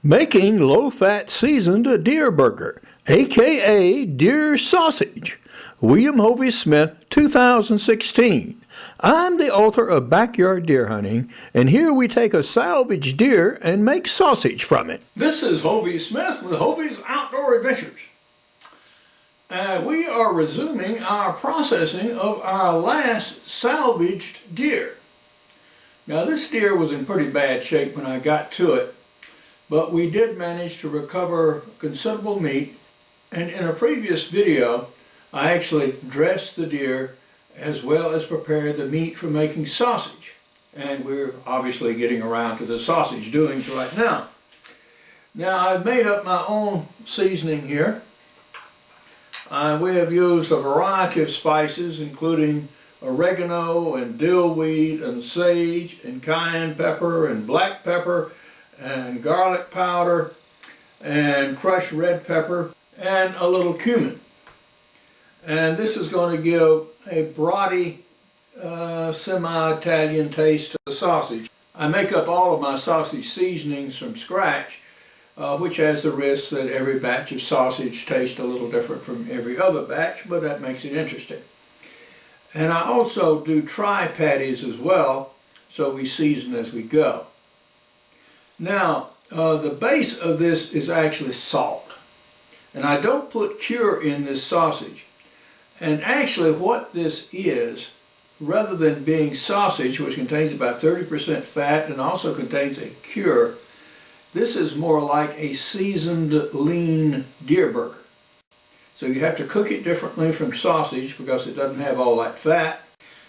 Making low-fat seasoned deer burger, aka deer sausage. William Hovey Smith, 2016. I'm the author of Backyard Deer Hunting, and here we take a salvaged deer and make sausage from it. This is Hovey Smith with Hovey's Outdoor Adventures. We are resuming our processing of our last salvaged deer. Now this deer was in pretty bad shape when I got to it, but we did manage to recover considerable meat, and in a previous video I actually dressed the deer as well as prepared the meat for making sausage, and we're obviously getting around to the sausage doings right now. Now I've made up my own seasoning here. We have used a variety of spices including oregano and dillweed and sage and cayenne pepper and black pepper and garlic powder and crushed red pepper and a little cumin. And this is going to give a brody, semi-Italian taste to the sausage. I make up all of my sausage seasonings from scratch, which has the risk that every batch of sausage tastes a little different from every other batch, but that makes it interesting. And I also do tri-patties as well, so we season as we go. Now, the base of this is actually salt. And I don't put cure in this sausage. And actually what this is, rather than being sausage, which contains about 30% fat and also contains a cure, this is more like a seasoned lean deer burger. So you have to cook it differently from sausage because it doesn't have all that fat.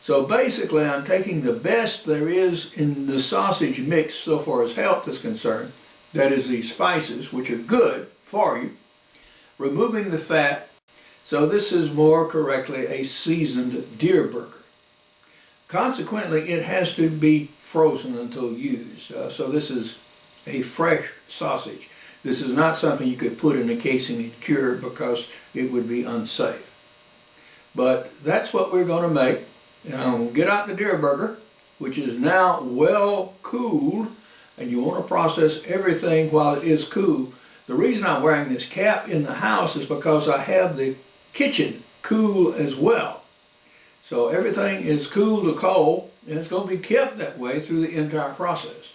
So basically I'm taking the best there is in the sausage mix so far as health is concerned, that is these spices, which are good for you, removing the fat. So this is more correctly a seasoned deer burger. Consequently, it has to be frozen until used. So this is a fresh sausage. This is not something you could put in a casing and cure because it would be unsafe. But that's what we're going to make. Now, get out the deer burger, which is now well cooled, and you want to process everything while it is cool. The reason I'm wearing this cap in the house is because I have the kitchen cool as well. So everything is cool to cold, and it's going to be kept that way through the entire process.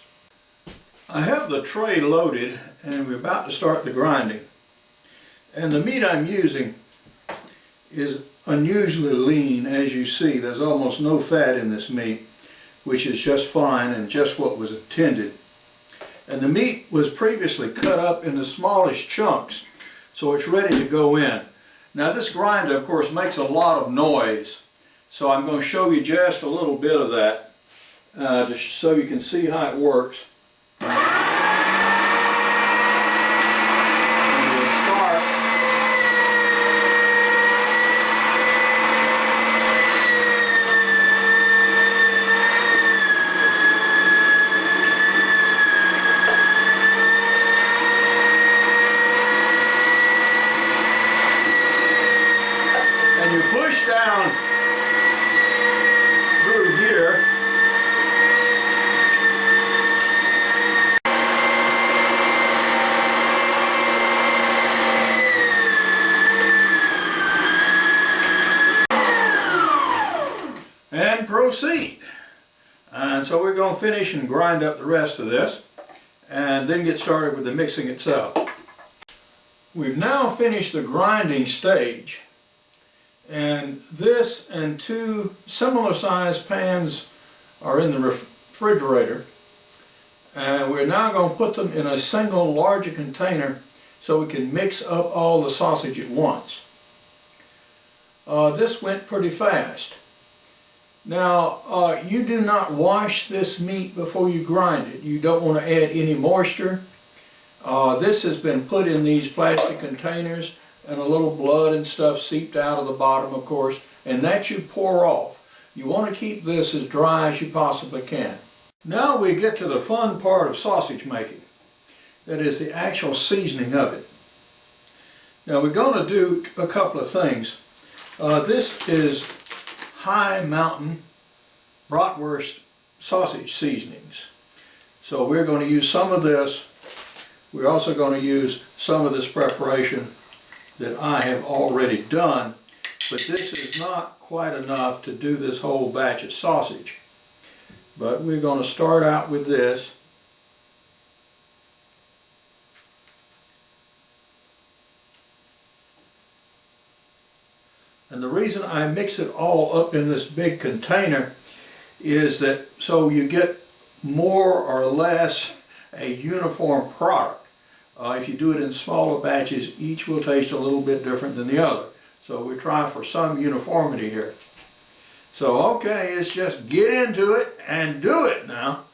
I have the tray loaded, and we're about to start the grinding. And the meat I'm using is unusually lean, as you see. There's almost no fat in this meat, which is just fine and just what was intended. And the meat was previously cut up into smallest chunks, so it's ready to go in. Now this grinder, of course, makes a lot of noise, so I'm going to show you just a little bit of that so you can see how it works. And you push down through here. And proceed. And so we're going to finish and grind up the rest of this and then get started with the mixing itself. We've now finished the grinding stage, and this and two similar sized pans are in the refrigerator, and we're now going to put them in a single larger container so we can mix up all the sausage at once. This went pretty fast. Now, you do not wash this meat before you grind it. You don't want to add any moisture. This has been put in these plastic containers, and a little blood and stuff seeped out of the bottom, of course, and that you pour off. You want to keep this as dry as you possibly can. Now we get to the fun part of sausage making. That is the actual seasoning of it. Now we're going to do a couple of things. This is High Mountain bratwurst sausage seasonings. So we're going to use some of this We're also going to use some of this preparation that I have already done, but this is not quite enough to do this whole batch of sausage. But we're going to start out with this. And the reason I mix it all up in this big container is that so you get more or less a uniform product. If you do it in smaller batches, each will taste a little bit different than the other. So we try for some uniformity here. So okay, let's just get into it and do it now.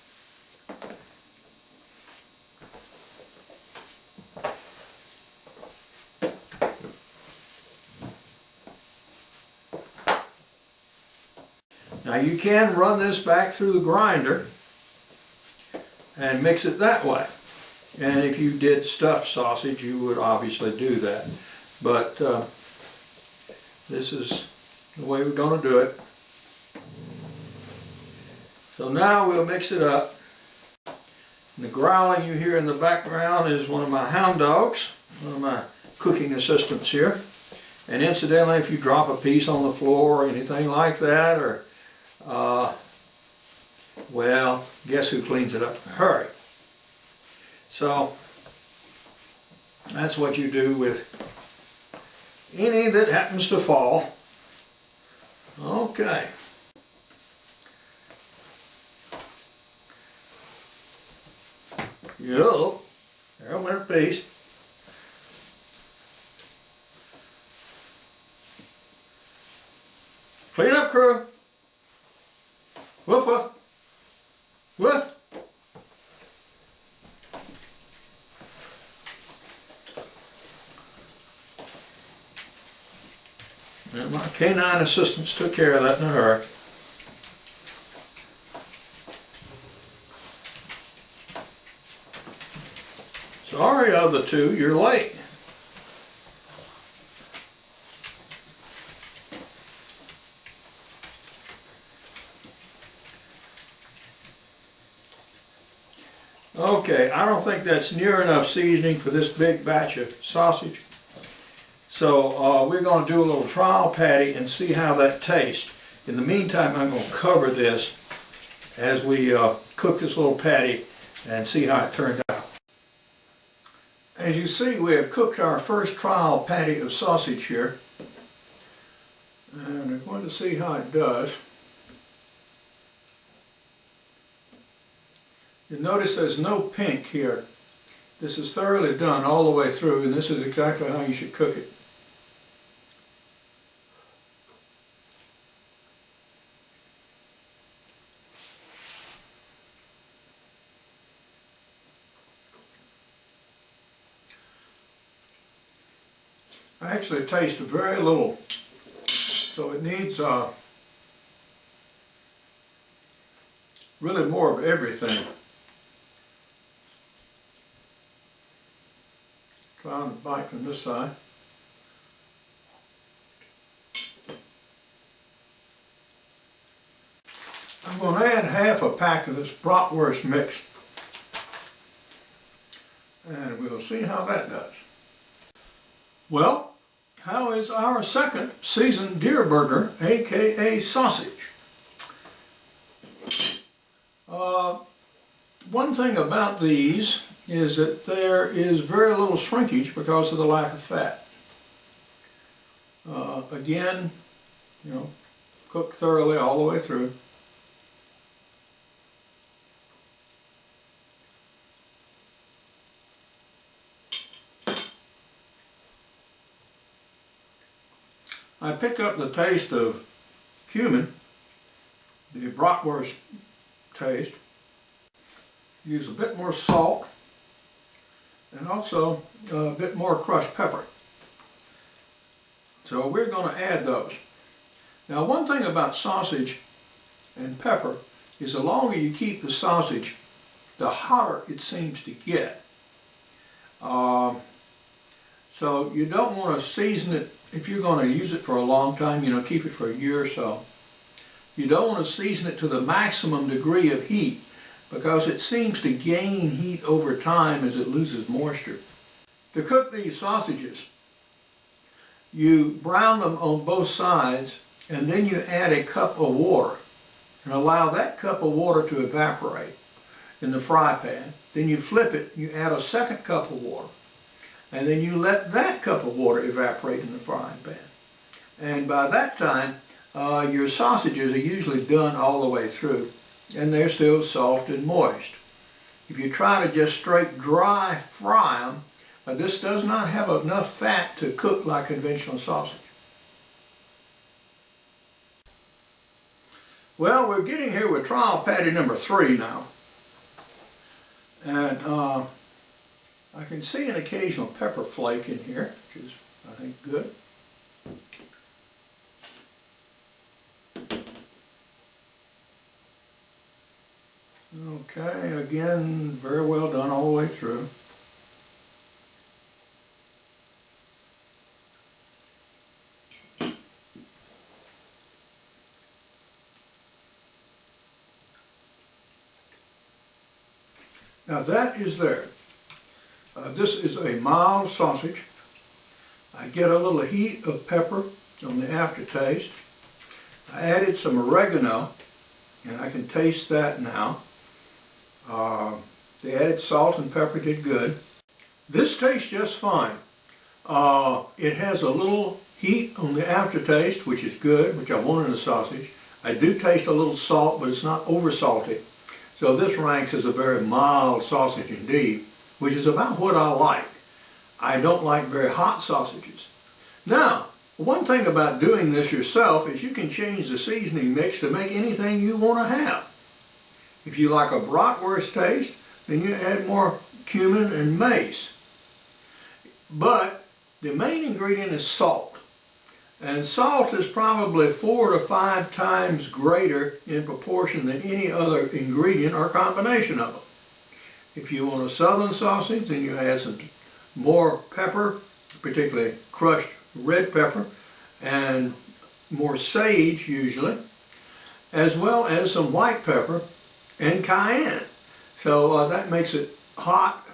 Now you can run this back through the grinder and mix it that way. And if you did stuffed sausage, you would obviously do that. But this is the way we're going to do it. So now we'll mix it up. And the growling you hear in the background is one of my hound dogs, one of my cooking assistants here. And incidentally, if you drop a piece on the floor or anything like that, or well, guess who cleans it up in a hurry? So that's what you do with any that happens to fall. Okay. Yo, there went a piece. Clean up, crew. Woof woof. Woof. And my canine assistants took care of that in a hurry. Sorry, other two, you're late. Okay, I don't think that's near enough seasoning for this big batch of sausage. So we're going to do a little trial patty and see how that tastes. In the meantime, I'm going to cover this as we cook this little patty and see how it turned out. As you see, we have cooked our first trial patty of sausage here. And I'm going to see how it does. You notice there's no pink here. This is thoroughly done all the way through, and this is exactly how you should cook it. I actually taste very little, so it needs really more of everything. Trying to bite from this side. I'm going to add half a pack of this bratwurst mix, and we'll see how that does. Well, how is our second seasoned deer burger, aka sausage? One thing about these is that there is very little shrinkage because of the lack of fat. Again, you know, cooked thoroughly all the way through. I pick up the taste of cumin, the bratwurst taste. Use a bit more salt and also a bit more crushed pepper. So we're going to add those. Now, one thing about sausage and pepper is the longer you keep the sausage, the hotter it seems to get. So you don't want to season it if you're going to use it for a long time, you know, keep it for a year or so. You don't want to season it to the maximum degree of heat, because it seems to gain heat over time as it loses moisture. To cook these sausages, you brown them on both sides and then you add a cup of water and allow that cup of water to evaporate in the fry pan. Then you flip it, you add a second cup of water, and then you let that cup of water evaporate in the frying pan. And by that time, your sausages are usually done all the way through, and they're still soft and moist. If you try to just straight dry fry them, this does not have enough fat to cook like conventional sausage. Well, we're getting here with trial patty number 3 now. And I can see an occasional pepper flake in here, which is, I think, good. Okay, again, very well done all the way through. Now that is there. This is a mild sausage. I get a little heat of pepper on the aftertaste. I added some oregano, and I can taste that now. The added salt and pepper did good. This tastes just fine. It has a little heat on the aftertaste, which is good, which I want in a sausage. I do taste a little salt, but it's not over salty. So this ranks as a very mild sausage indeed, which is about what I like. I don't like very hot sausages. Now, one thing about doing this yourself is you can change the seasoning mix to make anything you want to have. If you like a bratwurst taste, then you add more cumin and mace. But the main ingredient is salt. And salt is probably 4 to 5 times greater in proportion than any other ingredient or combination of them. If you want a southern sausage, then you add some more pepper, particularly crushed red pepper, and more sage usually, as well as some white pepper and cayenne. So that makes it hot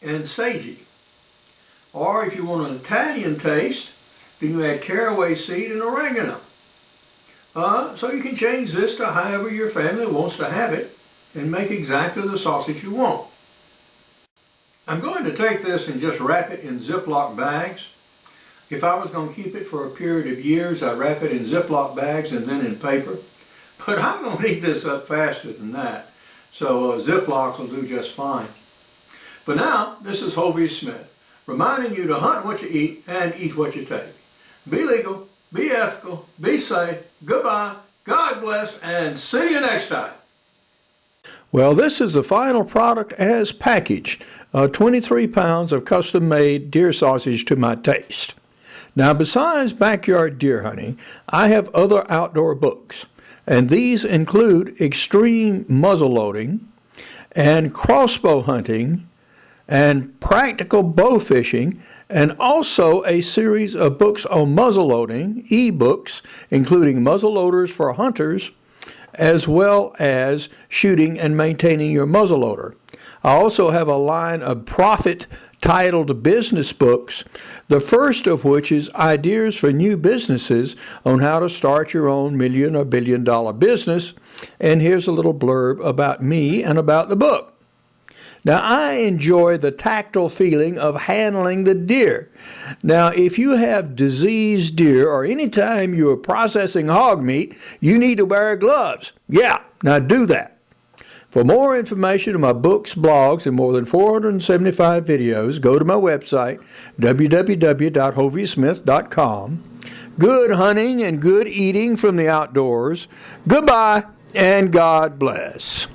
and sagey. Or if you want an Italian taste, then you add caraway seed and oregano. So you can change this to however your family wants to have it and make exactly the sausage you want. I'm going to take this and just wrap it in Ziploc bags. If I was going to keep it for a period of years, I'd wrap it in Ziploc bags and then in paper. But I'm going to eat this up faster than that. So Ziplocs will do just fine. But now, this is Hovey Smith, reminding you to hunt what you eat and eat what you take. Be legal, be ethical, be safe, goodbye, God bless, and see you next time. Well, this is the final product as packaged, 23 pounds of custom-made deer sausage to my taste. Now, besides backyard deer hunting, I have other outdoor books, and these include extreme muzzleloading and crossbow hunting and practical bow fishing, and also a series of books on muzzleloading, e-books, including muzzleloaders for hunters, as well as shooting and maintaining your muzzleloader. I also have a line of profit-titled business books, the first of which is Ideas for New Businesses on how to start your own million or billion-dollar business. And here's a little blurb about me and about the book. Now, I enjoy the tactile feeling of handling the deer. Now, if you have diseased deer or any time you are processing hog meat, you need to wear gloves. Yeah, now do that. For more information on my books, blogs, and more than 475 videos, go to my website, www.hoveysmith.com. Good hunting and good eating from the outdoors. Goodbye, and God bless.